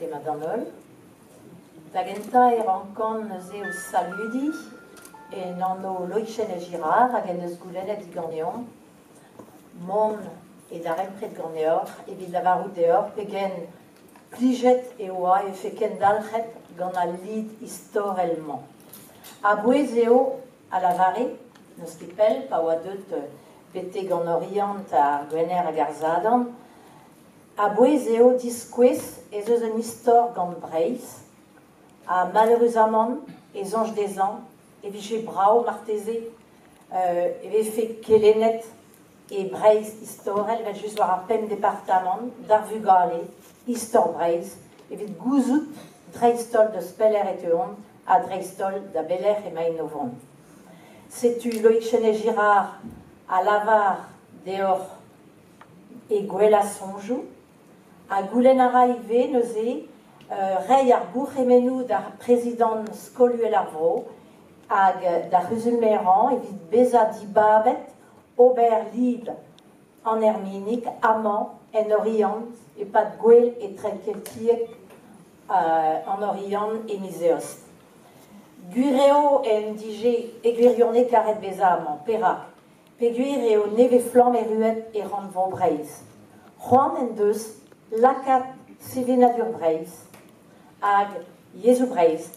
de Madanol. Da genta rancon neuze o saludi, et nano Loïchen et Girard, hag en eus goulennet di ganeon, mon et d'arrêt près de Gornéor, et vid lavarout deor, pegen pliget et oa, et feken dalchet gant a lid historellement. A bouezeo a lavare, neus kepel, pa oa deut bete gant orient a gwener a garzadan, a bouezeo diskouez ez eus un histor gant Breizh, a malheureusement, ez ange des ans, e vije brao marteze, e fe kelenet e Breizh historel, vel just war a pem departament, d'ar vugale, histor Breizh, e vet gouzout dreistol de speller et eon, a dreistol da beller e mainovon. Setu Loïchen et Girard a lavar deor e gwella sonjou, a goulen a raive neuze, rei ar bourg-emenou d'ar président skoluel ar vro, hag d'ar Rusulmeran, evit beza di babet, ober lid en herminik, amant, en orient, et pat gwell et trekeltiek en orient et miseost. Gureo en dige egwirione karet beza amant, perak, peguireo neve flam et ruet et rand von Breizh. Juan en deus, lakat sevenadur Breizh, hag Jesu Breizh,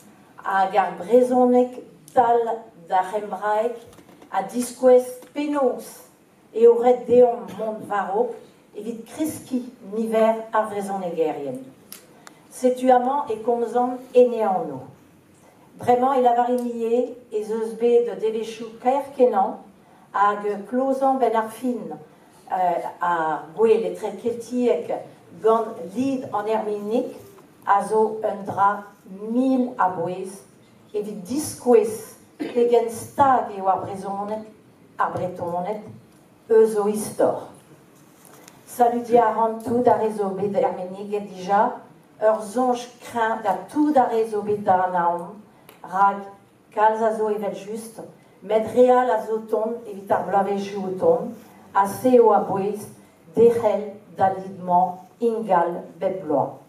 hag ar brezonek tal da rembraek a diskouez penos e oret deom mont varok evit kreski niver ar vrezonegerien. Setu amant e komzan ene an no. Bremañ e lavarinie ez eus bet de devechou kaer kenan hag klozan ben ar fin ar gwell e trekeltiek gant lid an herminik a zo un dra 1000 a bouez evit diskouez pegen stag eo ar brezonet, ar bretonet, eus o histor. Saludi a ran tout a rezo bet herminik et dija, ur zonj krin da tout a rezo bet da naom, rag kalz a zo evel just, med real a zo ton evit ar blavejou o ton, a seo a bouez, derel da lidman ingal bet bloa.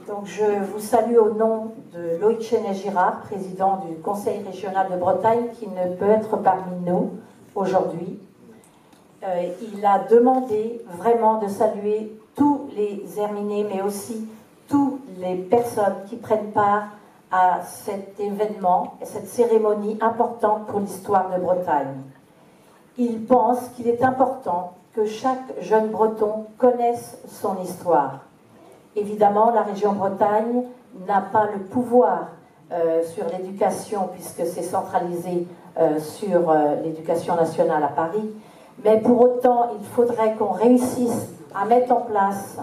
Donc je vous salue au nom de Loïchen et Girard, président du Conseil régional de Bretagne, qui ne peut être parmi nous aujourd'hui. Il a demandé vraiment de saluer tous les Herminés, mais aussi toutes les personnes qui prennent part à cet événement et cette cérémonie importante pour l'histoire de Bretagne. Il pense qu'il est important que chaque jeune breton connaisse son histoire. Évidemment, la région Bretagne n'a pas le pouvoir sur l'éducation, puisque c'est centralisé sur l'éducation nationale à Paris. Mais pour autant, il faudrait qu'on réussisse à mettre en place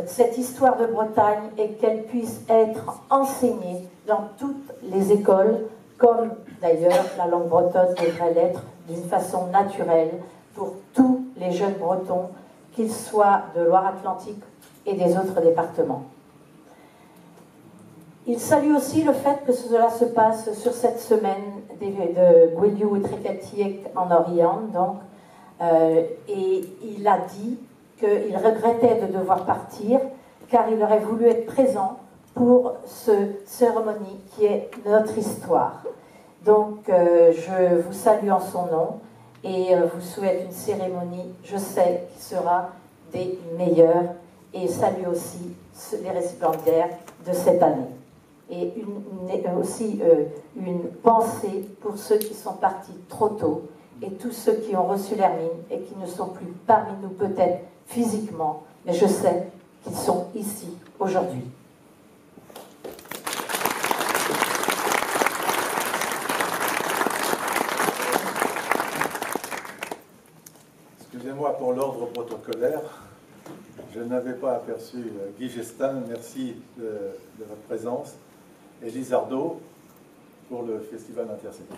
cette histoire de Bretagne et qu'elle puisse être enseignée dans toutes les écoles, comme d'ailleurs la langue bretonne devrait l'être d'une façon naturelle pour tous les jeunes bretons, qu'ils soient de Loire-Atlantique et des autres départements. Il salue aussi le fait que cela se passe sur cette semaine de Goueliou et Trekeltiek en Orient, donc, et il a dit qu'il regrettait de devoir partir, car il aurait voulu être présent pour cette cérémonie qui est notre histoire. Donc, je vous salue en son nom et vous souhaite une cérémonie, je sais, qui sera des meilleures, et salue aussi les récipiendaires de cette année. Et aussi une pensée pour ceux qui sont partis trop tôt et tous ceux qui ont reçu l'hermine et qui ne sont plus parmi nous peut-être physiquement, mais je sais qu'ils sont ici aujourd'hui. Excusez-moi pour l'ordre protocolaire. Je n'avais pas aperçu Guy Gestin, merci de votre présence, et Lizardo pour le Festival Intercité.